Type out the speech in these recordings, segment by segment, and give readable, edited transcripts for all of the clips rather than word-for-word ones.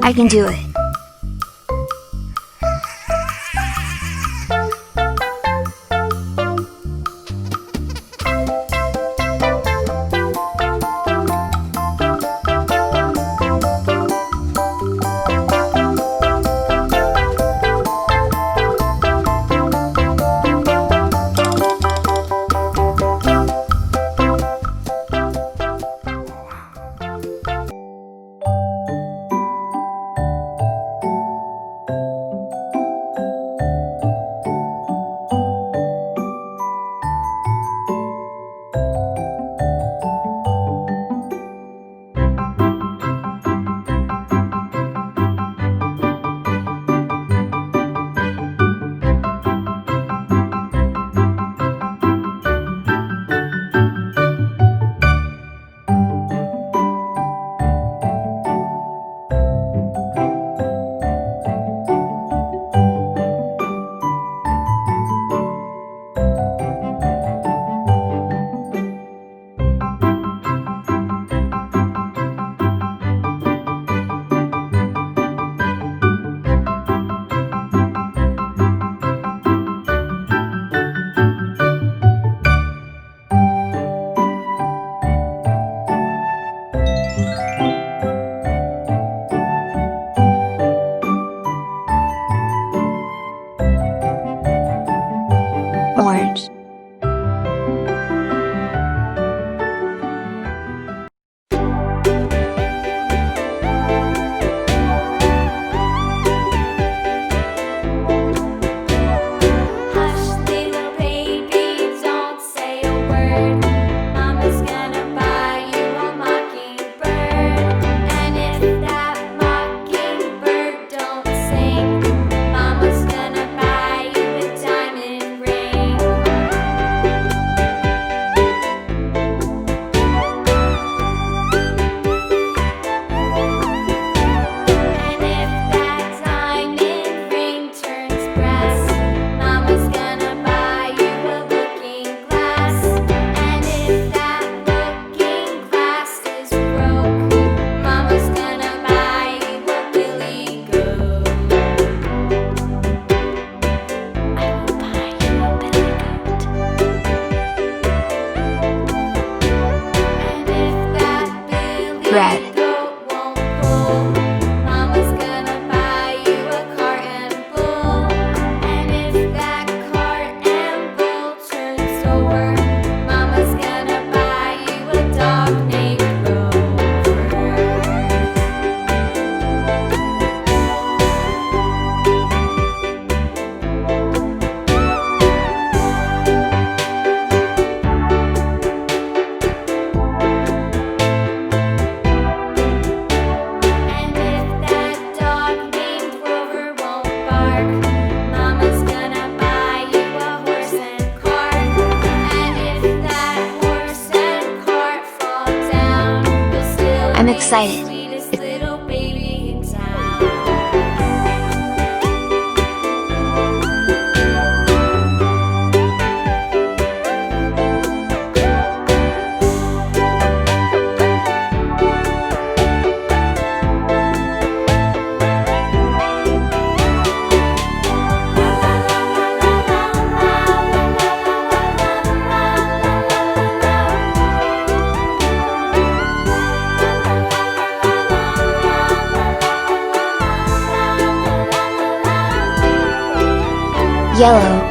I can do it. Orange. Hush, little baby, don't say a word. Mama's gonna buy you a mockingbird. And if that mockingbird don't sing, Mama's gonna buy you a diamond ring. And if that diamond ring turns brass, Mama's gonna buy you a looking glass. And if that looking glass is broke, Mama's gonna buy you a billy goat. I will buy you a billy goat. And if that billy Red. goat won't pull, Mama's gonna buy you a cart and bull. And if that cart and bull turns over, Mama's gonna buy you a dog named Rover. And if that dog named Rover won't bark, Mama's gonna buy you a horse and cart. And if that horse and cart fall down, you'll still I'm be excited. the sweetest little baby in town. Yellow.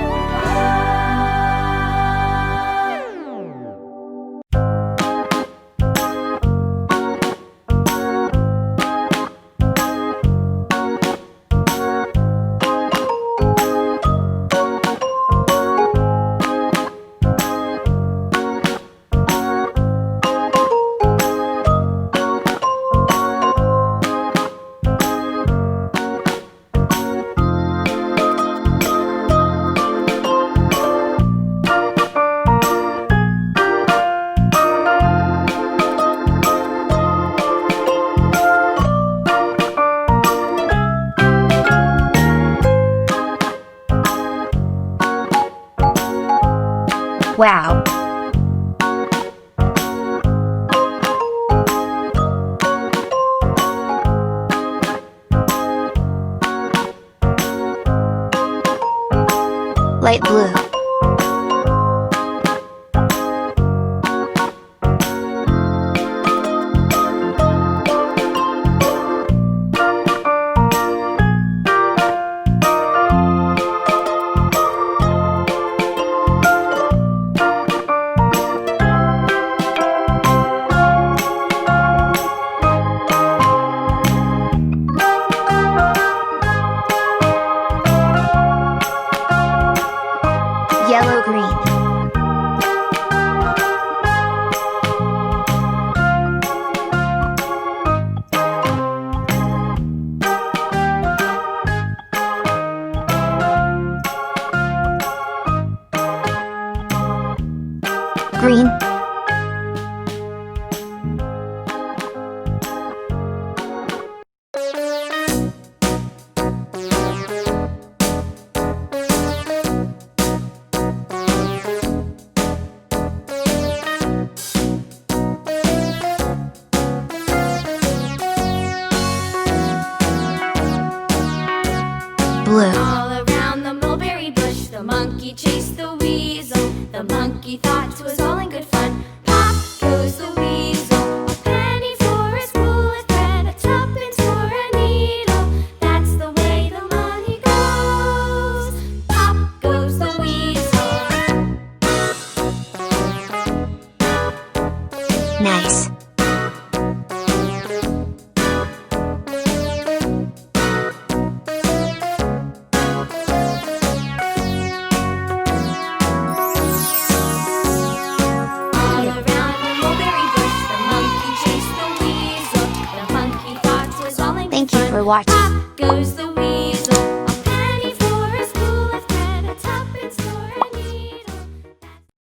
Wow. Light blue. Yellow green. Green. Blue. All around the mulberry bush, the monkey chased the weasel. The monkey thought it was all in good fun. Pop goes the weasel. A penny for a spool of thread, a tuppence for a needle. That's the way the money goes. Pop goes the weasel. Nice. All around the mulberry bush, the monkey chased the weasel. The monkey thought it was all in good Thank you fun. for watching. Pop goes the